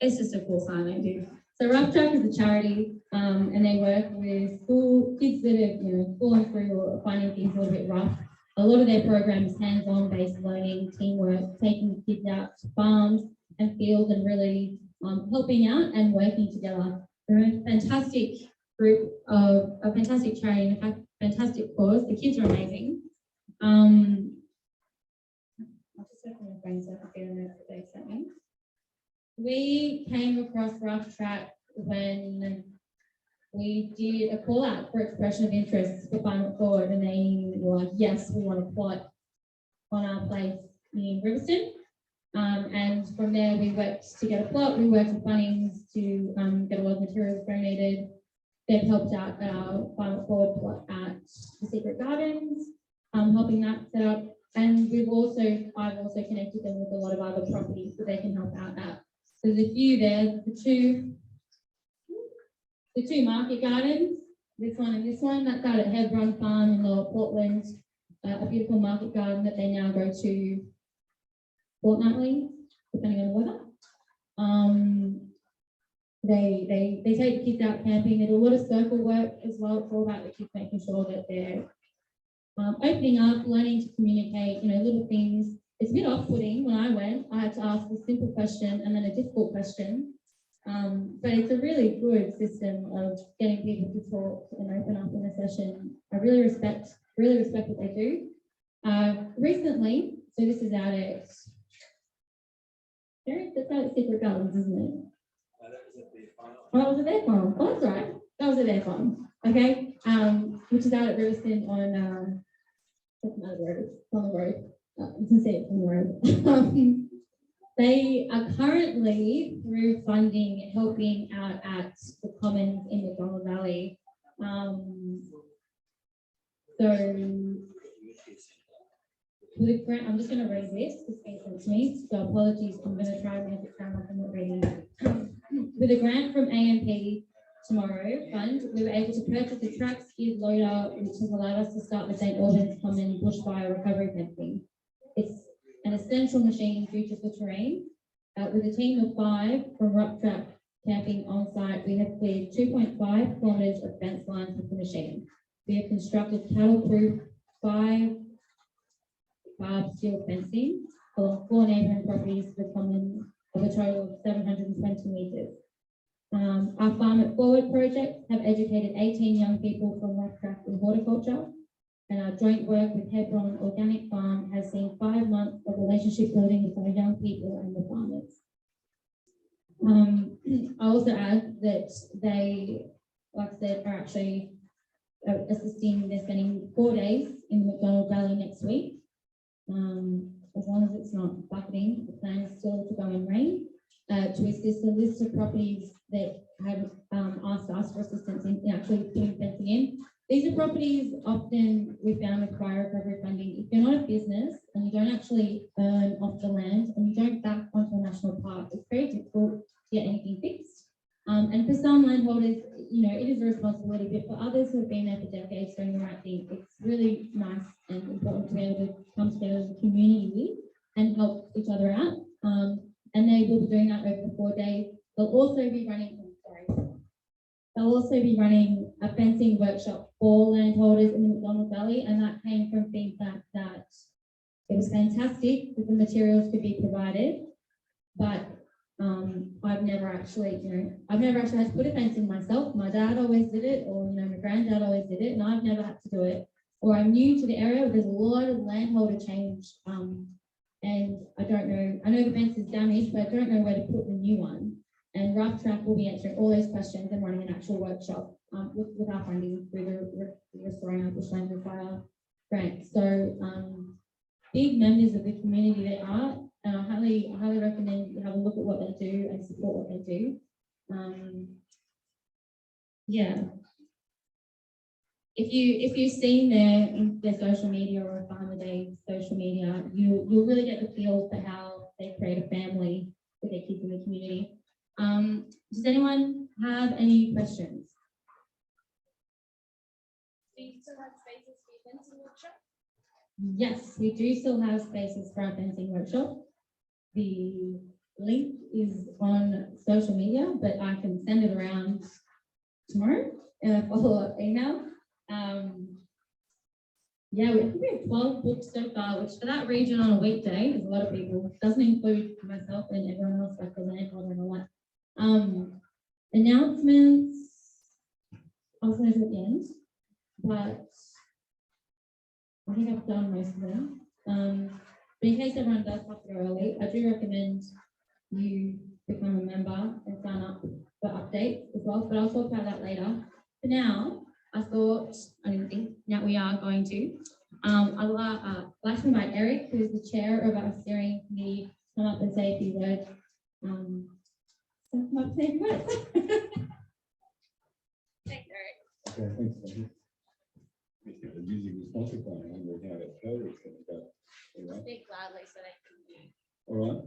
It's just a cool sign I do. So Rough Track is a charity, and they work with school kids that have, fallen through or finding things a little bit rough. A lot of their programs, hands-on based learning, teamwork, taking the kids out to farms and fields and really helping out and working together. They're a fantastic group of a fantastic charity, and in fact, fantastic cause. The kids are amazing. I'll just open my phone so I can see the notes that they sent me. We came across Rough Track when we did a call out for expression of interest for Climate Forward, and they were like, yes, we want to plot on our place in Riverstone. And from there, we worked to get a plot. We worked with Bunnings to get a lot of materials donated. They've helped out at our Climate Forward plot at the Secret Gardens, helping that set up. And I've also connected them with a lot of other properties that they can help out at. So there's a few there, the two market gardens, this one and this one, that's out at Hebron Farm in Lower Portland, a beautiful market garden that they now go to fortnightly, depending on the weather. They take the kids out camping. They do a lot of circle work as well. It's all about the kids making sure that they're opening up, learning to communicate, little things. It's a bit off-putting. When I went, I had to ask a simple question and then a difficult question. But it's a really good system of getting people to talk and open up in a session. I really respect what they do. Recently, so this is out at, that's out at Secret Gardens, isn't it? Oh, that was at their farm. Oh, that's right. That was at their farm. Okay. Which is out at Riverstone on the road. You can see it from the road. They are currently, through funding, helping out at the Commons in McDonald Valley. With a grant, I'm just going to read this because it's sent to me. So apologies, I'm going to try and make it sound like I'm not reading it. With a grant from AMP Tomorrow Fund, we were able to purchase a track skid loader, which has allowed us to start the St. Albans Common bushfire recovery fencing. It's an essential machine due to the terrain. With a team of 5 from Rough Track camping on site, we have cleared 2.5 kilometres of fence lines with the machine. We have constructed cattle-proof 5 barbed steel fencing along 4 neighbouring properties for a common of a total of 720 metres. Our Farm It Forward project have educated 18 young people from Rough Track in horticulture, and our joint work with Hebron Organic Farm has seen 5 months of relationship building with our young people and the farmers. I also add that they, like I said, are actually assisting. They're spending 4 days in the McDonald Valley next week. As long as it's not bucketing, the plan is still to go in rain, to assist a list of properties that have asked us for assistance in actually putting fencing in. These are properties often we found with fire recovery funding. If you're not a business and you don't actually earn off the land and you don't back onto a national park, it's very difficult to get anything fixed. And for some landholders, it is a responsibility, but for others who have been there for decades doing the right thing, it's really nice and important to be able to come together as a community and help each other out. And they will be doing that over the 4 days. They'll also be running a fencing workshop for landholders in the McDonald Valley, and that came from feedback that it was fantastic that the materials could be provided, but I've never actually had to put a fence in myself. My dad always did it, or my granddad always did it, and I've never had to do it. or I'm new to the area, there's a lot of landholder change. And I don't know, I know the fence is damaged, but I don't know where to put the new one. And Rough Track will be answering all those questions and running an actual workshop with our funding through the Restoring Our Bushland with Fire grant. So big members of the community they are, and I highly recommend you have a look at what they do and support what they do. Yeah. If you've seen their social media or Farmer Day social media, you'll really get the feel for how they create a family with their kids in the community. Does anyone have any questions? Do you still have spaces for your fencing workshop? Yes, we do still have spaces for our fencing workshop. The link is on social media, but I can send it around tomorrow in a follow-up email. Yeah, I think we have 12 books so far, which for that region on a weekday is a lot of people. It doesn't include myself and everyone else, like the landholder and all that. Announcements, I'll say at the end, but I think I've done most of them. But in case everyone does have to go early, I do recommend you become a member and sign up for updates as well, but I'll talk about that later. For now, I didn't think, now we are going to. I'd like to invite Eric, who is the chair of our steering committee, to come up and say a few words. Come up and say a few words. Thanks, Eric. Okay, thanks, Sandy. The music was multiplying. I wonder how that code is going to go. All right. Speak loudly so they can hear. All right.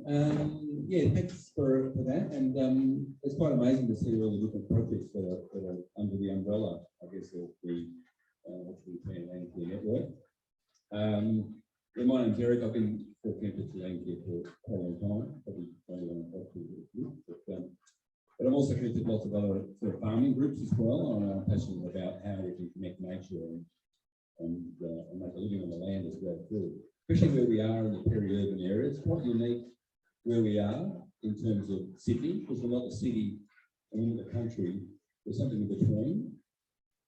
Yeah, thanks for that. And it's quite amazing to see all the different projects that are under the umbrella, I guess, of the Landcare Network. Yeah, my name's Eric. I've been working with Landcare for quite a long time. Probably only one of the but I'm also connected to lots of other sort of farming groups as well. I'm passionate about how we can connect nature and make a living on the land as well too. Especially where we are in the peri-urban area. It's quite unique where we are in terms of Sydney, because we're not a city and in the country. There's something in between.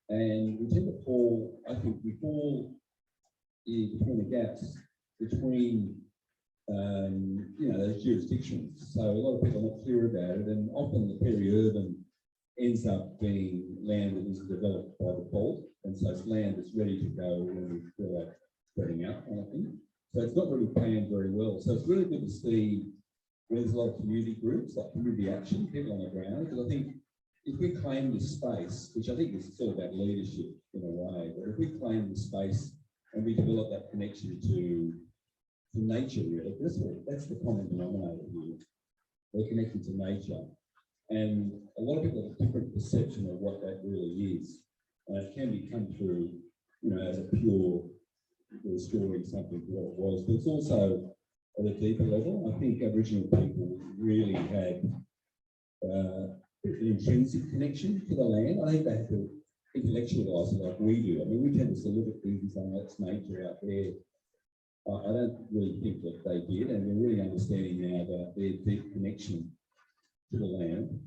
And we tend to fall, I think we fall between the gaps between those jurisdictions. So a lot of people are not clear about it, and often the peri-urban ends up being land that is developed by default, and so it's land that's ready to go when we feel like spreading out kind of thing. So it's not really planned very well. So it's really good to see there's a lot of community groups, like community action, people on the ground, because I think if we claim this space, which I think is still about leadership in a way, but if we claim this space and we develop that connection to nature, really, that's the common denominator here. We're connected to nature. And a lot of people have a different perception of what that really is. And it can become through, as a pure restoring something to what it was, but it's also at a deeper level. I think Aboriginal people really had an intrinsic connection to the land. I think they had to intellectualise it like we do. I mean, we tend to look at things and say, that's nature out there. I don't really think that they did, and we're really understanding now about their deep connection to the land,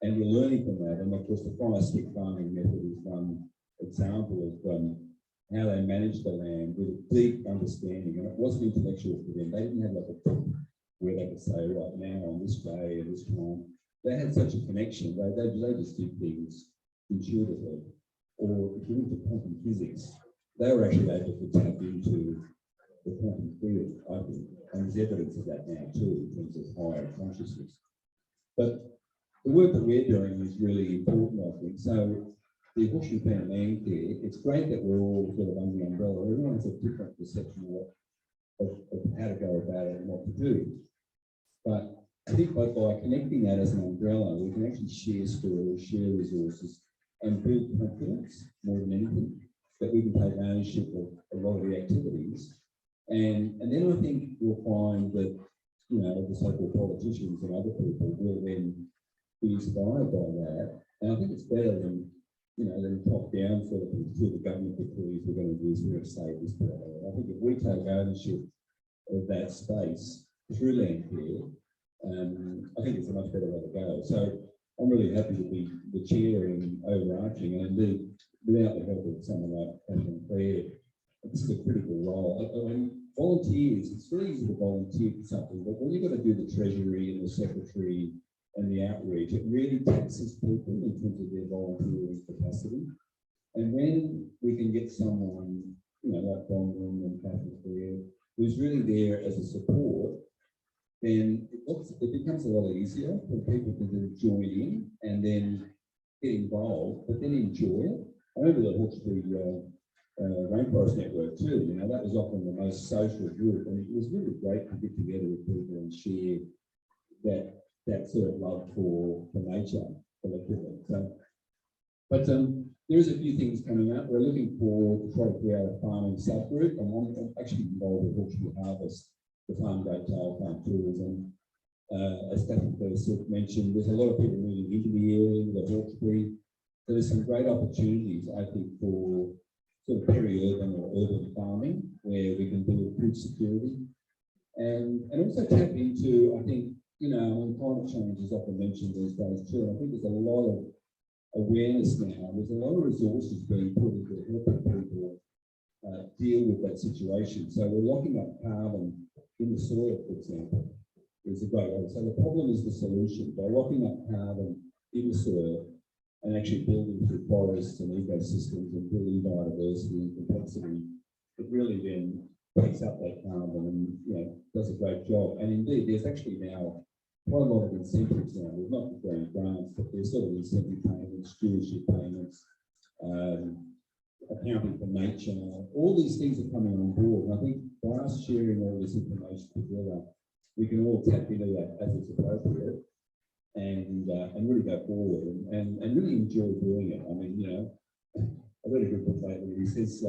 and we're learning from that. And of course, the fire stick farming method is one example of how they managed the land with a deep understanding, and it wasn't intellectual for them. They didn't have like a book where they could say, right now on this day and this time. They had such a connection. They just did things intuitively. Or if you look at quantum physics, they were actually able to tap into the quantum field, I think, and there's evidence of that now too, in terms of higher consciousness. But the work that we're doing is really important, I think. So the Hawkesbury-Nepean Landcare, it's great that we're all sort of under the umbrella. Everyone has a different perception of how to go about it and what to do. But I think by connecting that as an umbrella, we can actually share stories, share resources, and build confidence more than anything, that we can take ownership of a lot of the activities. And then I think we'll find that, the so-called politicians and other people will then be inspired by that. And I think it's better than, than top-down sort of things to the government decrees we're going to do this, we're going to save this. I think if we take ownership of that space through Landcare, I think it's a much better way to go. So I'm really happy to be the chair and overarching, and indeed, without the help of someone like Katherine and Clare this is a critical role. Volunteers, it's very easy to volunteer for something, but when you've got to do the treasury and the secretary and the outreach, it really taxes people in terms of their volunteering capacity. And when we can get someone, like Rowan and Katherine, who's really there as a support, then it becomes a lot easier for people to then join in and then get involved, but then enjoy it. I remember the Hawkesbury Rainforest Network too, that was often the most social group, and it was really great to get together with people and share that sort of love for nature collectively. But there is a few things coming up. We're looking to try to create a farming subgroup, and I'm actually involved with Hawkesbury Harvest, the farm gate tail farm tourism. As Katherine first mentioned, there's a lot of people moving into the area, the Hawkesbury. So there's some great opportunities, I think, for sort of peri-urban or urban farming, where we can build food security, and also tap into, I think, climate change is often mentioned these days too. And I think there's a lot of awareness now. There's a lot of resources being put into helping people deal with that situation. So we're locking up carbon in the soil, for example, is a great way. So the problem is the solution. By locking up carbon in the soil and actually building through forests and ecosystems and building biodiversity and complexity, it really then picks up that carbon and does a great job. And indeed, there's actually now quite a lot of incentives now. We're not grants, but there's sort of incentive payments, stewardship payments, accounting for nature. All these things are coming on board. And I think by us sharing all this information together, we can all tap into that as it's appropriate and really go forward and really enjoy doing it. I mean, I read a good book lately. He says,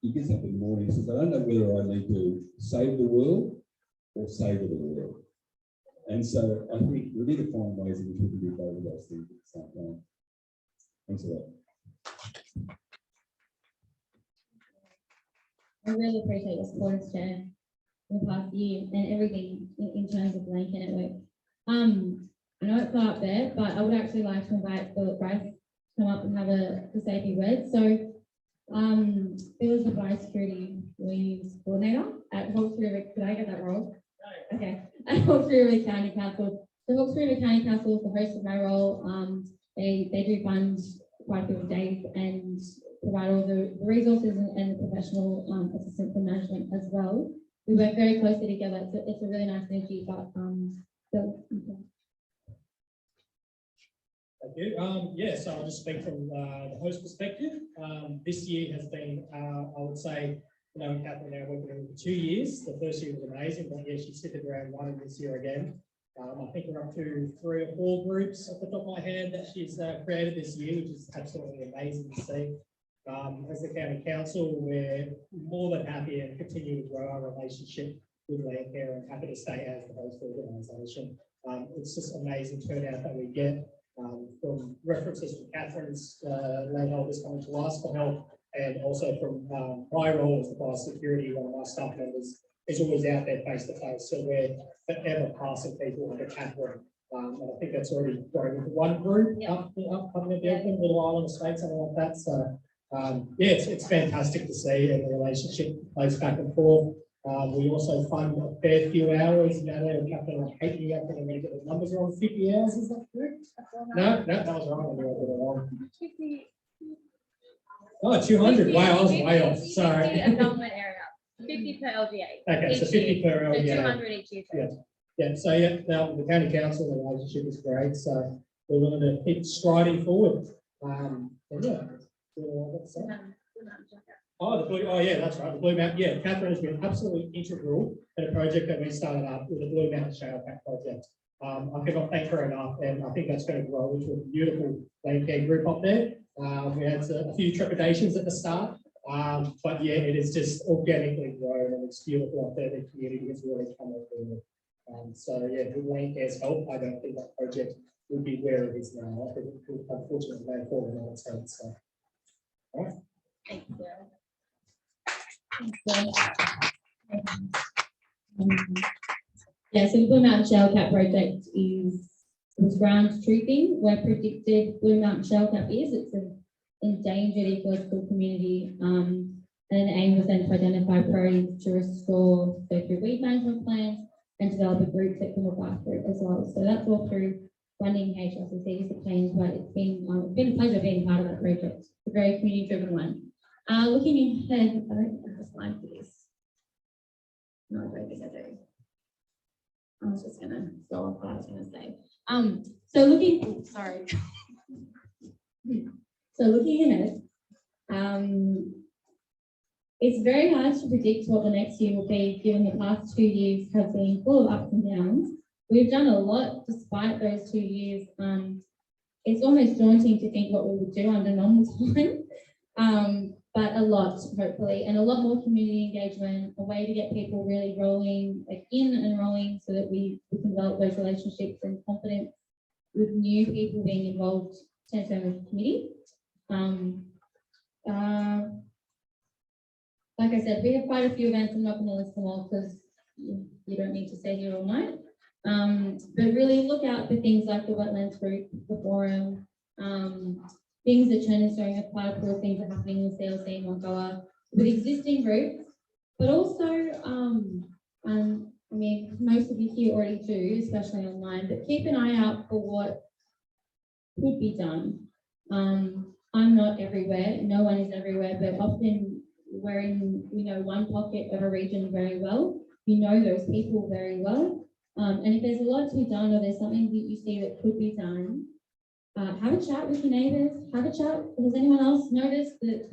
he gets up in the morning and says, I don't know whether I need to save the world or savor the world. And so I think we need to find ways in which we can do both of those things at the same time. Thanks a lot. I really appreciate your support as chair in the past year and everything in terms of Landcare Network. I know it's not up there, but I would actually like to invite Philip Bryce to come up and have to say a few words. So Phil is the biosecurity leads coordinator at Hawkesbury. Did I get that wrong? No. Okay. At Hawkesbury County Council. The Hawkesbury County Council is the host of my role. They do fund quite a few days and provide all the resources and the professional assistance and management as well. We work very closely together. It's a really nice synergy. But Phil, okay. Thank you. Yeah, so I'll just speak from the host perspective. This year has been, I would say, Katherine now working with for 2 years. The first year was amazing, but yeah, she's sitting around one in this year again. I think we're up to 3 or 4 groups off the top of my head that she's created this year, which is absolutely amazing to see. As the County Council, we're more than happy and continue to grow our relationship with Landcare and happy to stay as the host organisation. It's just amazing turnout that we get from references from Katherine's landholders coming to us for help, and also from my role as the biosecurity, one of my staff members is always out there face to face. So we're forever passing people under Katherine. And I think that's already grown into one group up in the Auckland, Little Island Estate, something like that. So yeah, it's fantastic to see, and the relationship plays back and forth. We also fund a fair few hours. Now they're Katherine and Heaton, I'm going to get the numbers wrong. 50 hours, is that correct? No, that was wrong. I knew I got it wrong. 50. Oh, 200. Wow, I was way off. 50 Sorry. a government area. 50 per LGA. Okay, so 50 per LGA. So 200 each year. Yeah. Yeah, so yeah, now the County Council, the relationship is great. So we're willing to keep striding forward. And yeah. Oh, the Blue, oh yeah, that's right. The Blue Mountain, yeah, Katherine has been absolutely integral in a project that we started up with the Blue Mountain Shale Pack project. I cannot thank her enough, and I think that's going to grow into a beautiful Landcare group up there. We had a few trepidations at the start, but yeah, it is just organically grown, and it's beautiful up there. The community has really come on board. So yeah, with Landcare's help, I don't think that project would be where it is now. I think it could unfortunately may fall on its head. So, all right. Thanks, Sarah. Yeah, so the Blue Mountain Shale Cap project was ground truthing where predicted Blue Mountain Shale Cap is. It's an endangered ecological community, and And the aim was then to identify priorities to restore, so through weed management plans, and develop a group that can look after it as well. So that's all through funding HLCC disciplines, but it's been a pleasure being part of that project. It's a very community-driven one. Looking ahead, I don't have a slide for this. No, I don't think I do. I was just gonna go off what I was gonna say. So looking, sorry. So looking ahead, it's very hard to predict what the next year will be, given the past 2 years have been full of ups and downs. We've done a lot despite those 2 years. It's almost daunting to think what we would do under normal time, but a lot, hopefully, and a lot more community engagement, a way to get people really rolling, like in and rolling, so that we can develop those relationships and confidence with new people being involved in the committee. Like I said, we have quite a few events. I'm not going to list them all because you don't need to stay here all night. But really look out for things like the Wetlands group, the forum, things that CHEN is doing, Platypus, things are happening in the CLC in Wonkola with existing groups, but also, I mean, most of you here already do, especially online, but keep an eye out for what could be done. I'm not everywhere, no one is everywhere, but often we're in, one pocket of a region very well. You know those people very well. And if there's a lot to be done or there's something that you see that could be done, have a chat with your neighbours, have a chat. Has anyone else noticed that,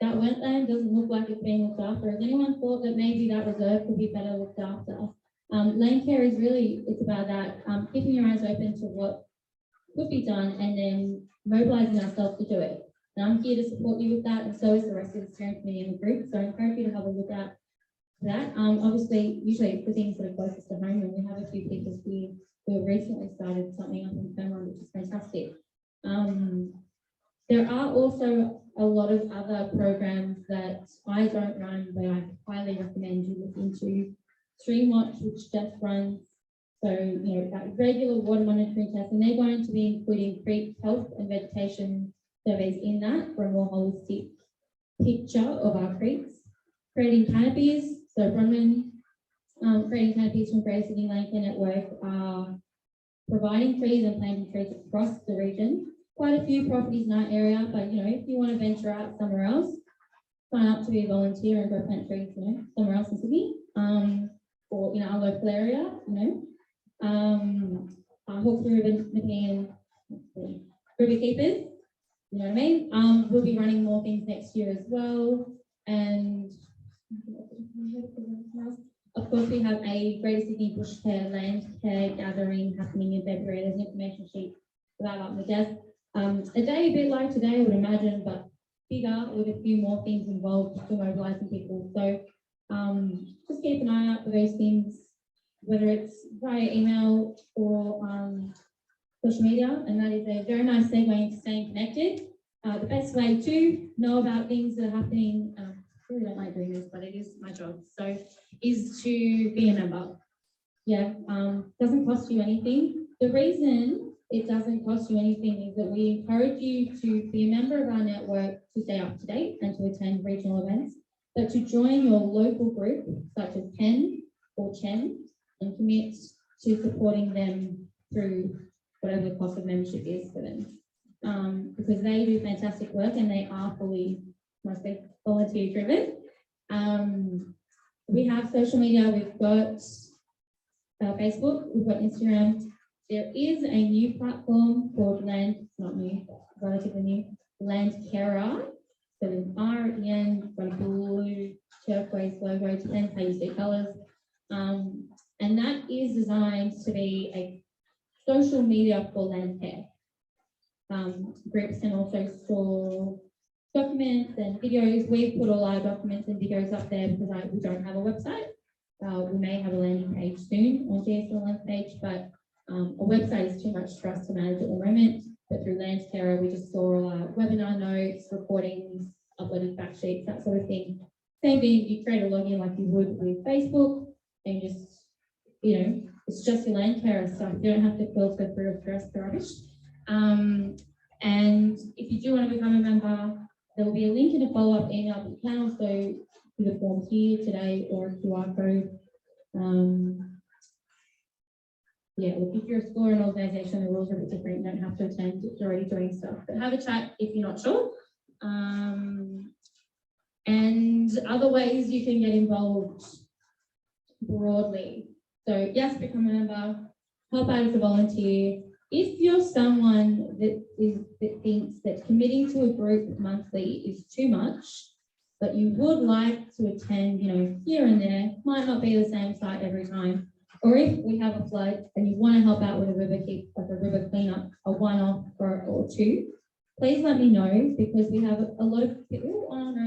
that wetland doesn't look like it's being looked after? Has anyone thought that maybe that reserve could be better looked after? Landcare is really, it's about that, keeping your eyes open to what could be done and then mobilising ourselves to do it. And I'm here to support you with that, and so is the rest of the steering committee and the group. So I encourage you to have a look at that. Obviously, usually the things that are closest to home, and we have a few people here who have recently started something up in Claremont, which is fantastic. There are also a lot of other programs that I don't run, but I highly recommend you look into. Stream Watch, which just runs, so that regular water monitoring test, and they're going to be including creek health and vegetation surveys in that for a more holistic picture of our creeks. Creating canopies, so Bronwyn, creating canopies from Greater Sydney Landcare Network are providing trees and planting trees across the region. Quite a few properties in our area, but if you want to venture out somewhere else, sign up to be a volunteer and go plant trees, somewhere else in Sydney, or in our local area, Hawkesbury-Nepean, Riverkeepers, you know what I mean? We'll be running more things next year as well. And of course, we have a Greater Sydney Bushcare Landcare gathering happening in February. There's an information sheet for that up on the desk. A day a bit like today, I would imagine, but bigger with a few more things involved to mobilising people. So just keep an eye out for those things, whether it's via email or social media, and that is a very nice segue into staying connected. The best way to know about things that are happening, I really don't like doing this, but it is my job, so is to be a member. Yeah, doesn't cost you anything. The reason it doesn't cost you anything is that we encourage you to be a member of our network to stay up to date and to attend regional events, but to join your local group, such as PEN or CHEN, and commit to supporting them through whatever the cost of membership is for them. Because they do fantastic work and they are fully, mostly volunteer driven. We have social media, we've got Facebook, we've got Instagram. There is a new platform called not new, relatively new, Landcare. So there's R at the end, got a blue turquoise logo, depends how you see colours. And that is designed to be a social media for Landcare. Groups can also store documents and videos. We've put all our documents and videos up there because we don't have a website. We may have a landing page soon on GSLN's page, but a website is too much for us to manage at the moment. But through Landcare, we just store all our webinar notes, recordings, uploaded fact sheets, that sort of thing. Same thing, you create a login like you would with Facebook, and just, it's just your Landcare stuff. You don't have to filter through the rest of the rubbish. And if you do want to become a member, There will be a link in a follow-up email, but you can also do the form here today or a QR code. Yeah, look, if you're a school or an organisation, the rules are a bit different. You don't have to attend if you're already doing stuff, but have a chat if you're not sure. And other ways you can get involved broadly. So yes, become a member, help out as a volunteer. If you're someone that thinks that committing to a group monthly is too much, but you would like to attend, you know, here and there, might not be the same site every time. Or if we have a flood and you want to help out with a river cleanup, a one-off or two, please let me know, because we have a lot of people. Oh no,